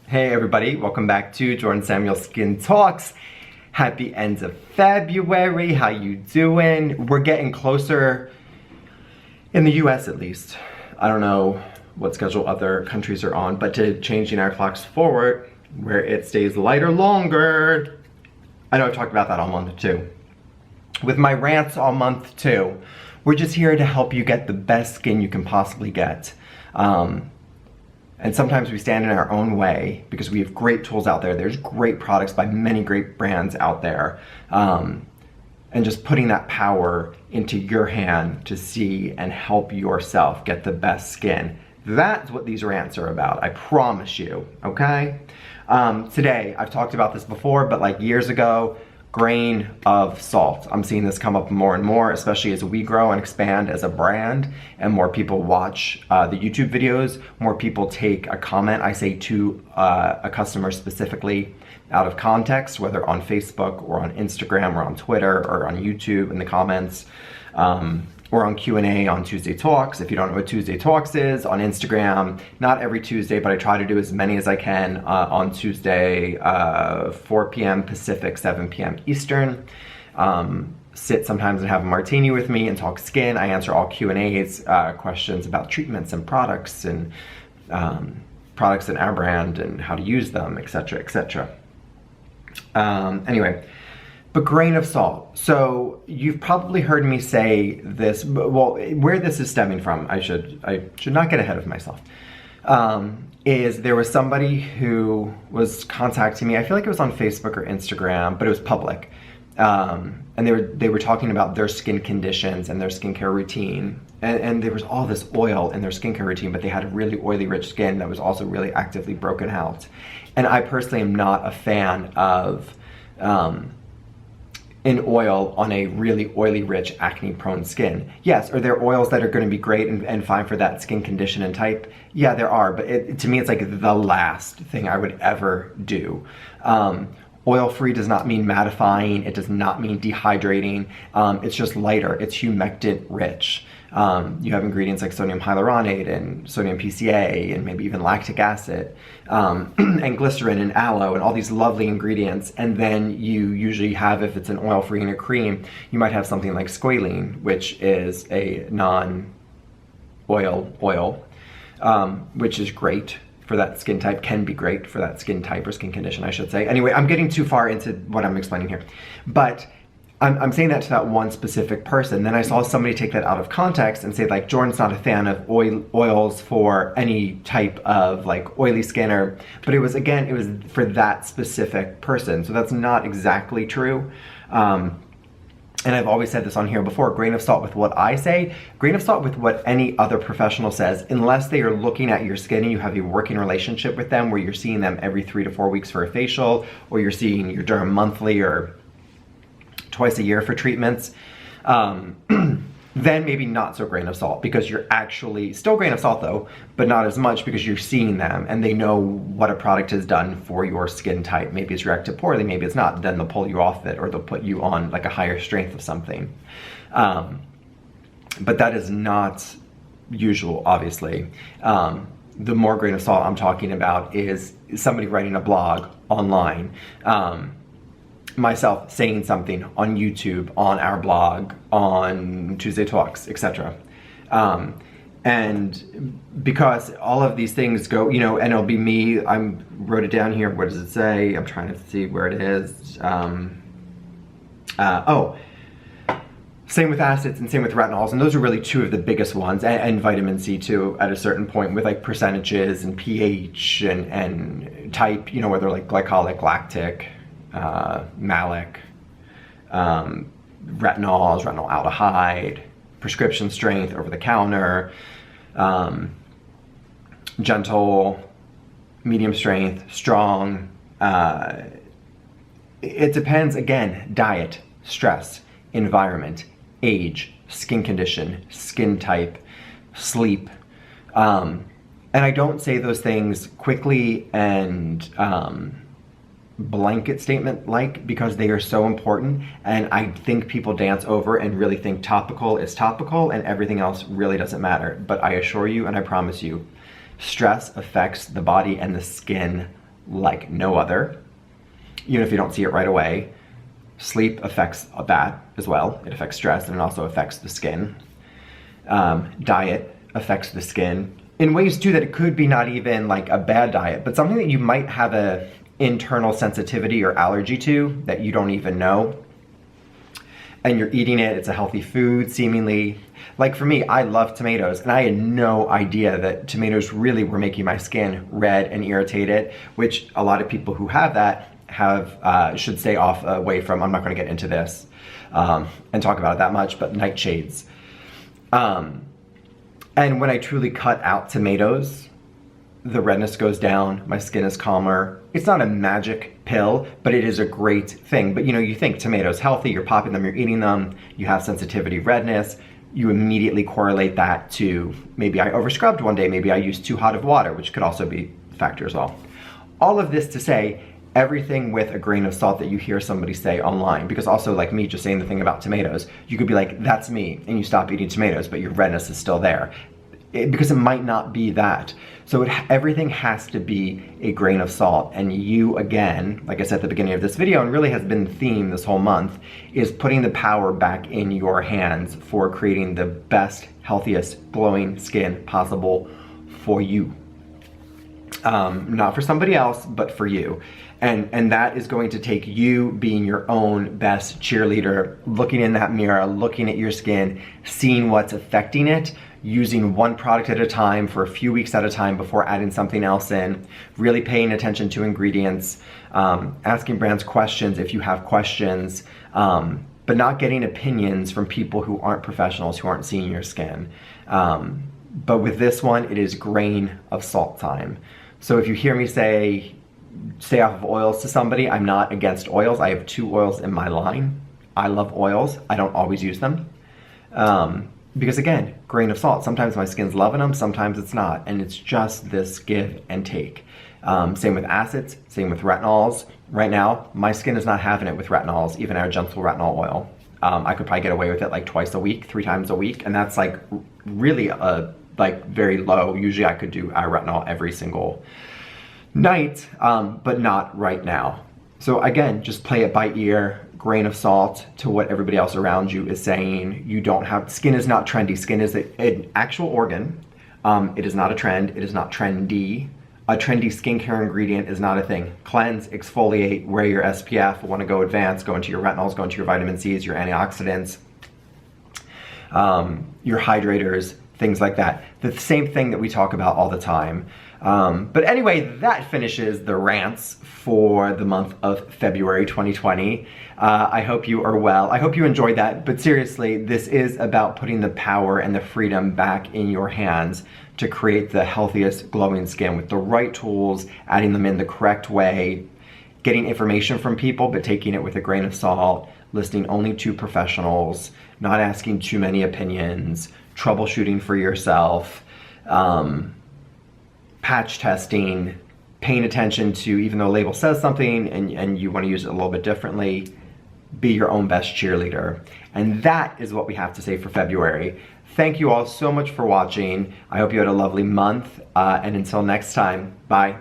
Hey everybody, welcome back to Jordan Samuel Skin Talks. Happy end of February, how you doing? We're getting closer, in the US at least. I don't know what schedule other countries are on, but to changing our clocks forward, where it stays lighter longer. I know I've talked about that all month too. With my rants all month too. We're just here to help you get the best skin you can possibly get. And sometimes we stand in our own way because we have great tools out there. There's great products by many great brands out there. And just putting that power into your hand to see and help yourself get the best skin. That's what these rants are about, I promise you, okay? Today, I've talked about this before, but like years ago, grain of salt. I'm seeing this come up more and more, especially as we grow and expand as a brand and more people watch the YouTube videos, more people take a comment I say to a customer specifically out of context, whether on Facebook or on Instagram or on Twitter or on YouTube in the comments, or on Q&A on Tuesday Talks. If you don't know what Tuesday Talks is, on Instagram, not every Tuesday, but I try to do as many as I can on Tuesday, 4 p.m. Pacific, 7 p.m. Eastern. Sit sometimes and have a martini with me and talk skin. I answer all Q&As, questions about treatments and products in our brand and how to use them, etc., etc. Anyway. But grain of salt. So you've probably heard me say this, well, where this is stemming from, I should not get ahead of myself, is there was somebody who was contacting me, I feel like it was on Facebook or Instagram, but it was public. And they were talking about their skin conditions and their skincare routine. And there was all this oil in their skincare routine, but they had a really oily, rich skin that was also really actively broken out. And I personally am not a fan of in oil on a really oily, rich, acne-prone skin. Yes, are there oils that are going to be great and fine for that skin condition and type? Yeah, there are, but to me it's like the last thing I would ever do. Oil-free does not mean mattifying, it does not mean dehydrating, it's just lighter, it's humectant-rich. You have ingredients like sodium hyaluronate and sodium PCA and maybe even lactic acid and glycerin and aloe and all these lovely ingredients. And then you usually have, if it's an oil-free and a cream, you might have something like squalene, which is a non-oil oil, which is great for that skin type, can be great for that skin type or skin condition, I should say. Anyway, I'm getting too far into what I'm explaining here. But I'm saying that to that one specific person. Then I saw somebody take that out of context and say like, Jordan's not a fan of oils for any type of like oily skin, but it was for that specific person. So that's not exactly true. And I've always said this on here before, grain of salt with what I say, grain of salt with what any other professional says, unless they are looking at your skin and you have a working relationship with them where you're seeing them every 3 to 4 weeks for a facial, or you're seeing your derm monthly or twice a year for treatments, then maybe not so grain of salt, because you're actually, still grain of salt though, but not as much because you're seeing them and they know what a product has done for your skin type. Maybe it's reacted poorly, maybe it's not, then they'll pull you off it or they'll put you on like a higher strength of something. But that is not usual, obviously. The more grain of salt I'm talking about is somebody writing a blog online, myself saying something on YouTube, on our blog, on Tuesday Talks, etc. And because all of these things go, and it'll be me, I wrote it down here, what does it say? I'm trying to see where it is. Same with acids and same with retinols, and those are really two of the biggest ones, and vitamin C too, at a certain point with like percentages and pH and type, whether like glycolic, lactic, malic, retinols, retinol aldehyde, prescription strength, over the counter, gentle, medium strength, strong. It depends, again, diet, stress, environment, age, skin condition, skin type, sleep. And I don't say those things quickly and blanket statement because they are so important, and I think people dance over and really think topical is topical and everything else really doesn't matter. But I assure you and I promise you, stress affects the body and the skin like no other, even if you don't see it right away. Sleep affects that as well. It affects stress, and it also affects the skin. Diet affects the skin in ways too that it could be not even like a bad diet, but something that you might have a internal sensitivity or allergy to that you don't even know. And you're eating it, it's a healthy food, seemingly. Like for me, I love tomatoes, and I had no idea that tomatoes really were making my skin red and irritated, which a lot of people who have that should stay away from. I'm not gonna get into this and talk about it that much, but nightshades. And when I truly cut out tomatoes, the redness goes down, my skin is calmer. It's not a magic pill, but it is a great thing. But you think tomatoes healthy, you're popping them, you're eating them, you have sensitivity, redness, you immediately correlate that to maybe I overscrubbed one day, maybe I used too hot of water, which could also be a factor as well. All of this to say, everything with a grain of salt that you hear somebody say online, because also like me just saying the thing about tomatoes, you could be like, that's me, and you stop eating tomatoes, but your redness is still there. Because it might not be that. So everything has to be a grain of salt. And you, again, like I said at the beginning of this video, and really has been the theme this whole month, is putting the power back in your hands for creating the best, healthiest, glowing skin possible for you. Not for somebody else, but for you. And that is going to take you being your own best cheerleader, looking in that mirror, looking at your skin, seeing what's affecting it, using one product at a time for a few weeks at a time before adding something else in, really paying attention to ingredients, asking brands questions if you have questions, but not getting opinions from people who aren't professionals, who aren't seeing your skin. But with this one, it is grain of salt time. So if you hear me say, stay off of oils to somebody, I'm not against oils. I have 2 oils in my line. I love oils. I don't always use them. Because again, grain of salt. Sometimes my skin's loving them, sometimes it's not. And it's just this give and take. Same with acids, same with retinols. Right now, my skin is not having it with retinols, even our gentle retinol oil. I could probably get away with it like twice a week, 3 times a week. And that's like really very low. Usually I could do our retinol every single night, but not right now. So again, just play it by ear, grain of salt to what everybody else around you is saying. You don't have, skin is not trendy. Skin is an actual organ. It is not a trend. It is not trendy. A trendy skincare ingredient is not a thing. Cleanse, exfoliate, wear your SPF, want to go advanced, go into your retinols, go into your vitamin C's, your antioxidants, your hydrators, things like that. The same thing that we talk about all the time. But anyway, that finishes the rants for the month of February 2020. I hope you are well. I hope you enjoyed that. But seriously, this is about putting the power and the freedom back in your hands to create the healthiest glowing skin with the right tools, adding them in the correct way, getting information from people, but taking it with a grain of salt, listening only to professionals, not asking too many opinions, troubleshooting for yourself, patch testing, paying attention to, even though a label says something and you want to use it a little bit differently, be your own best cheerleader. And that is what we have to say for February. Thank you all so much for watching. I hope you had a lovely month, and until next time, bye.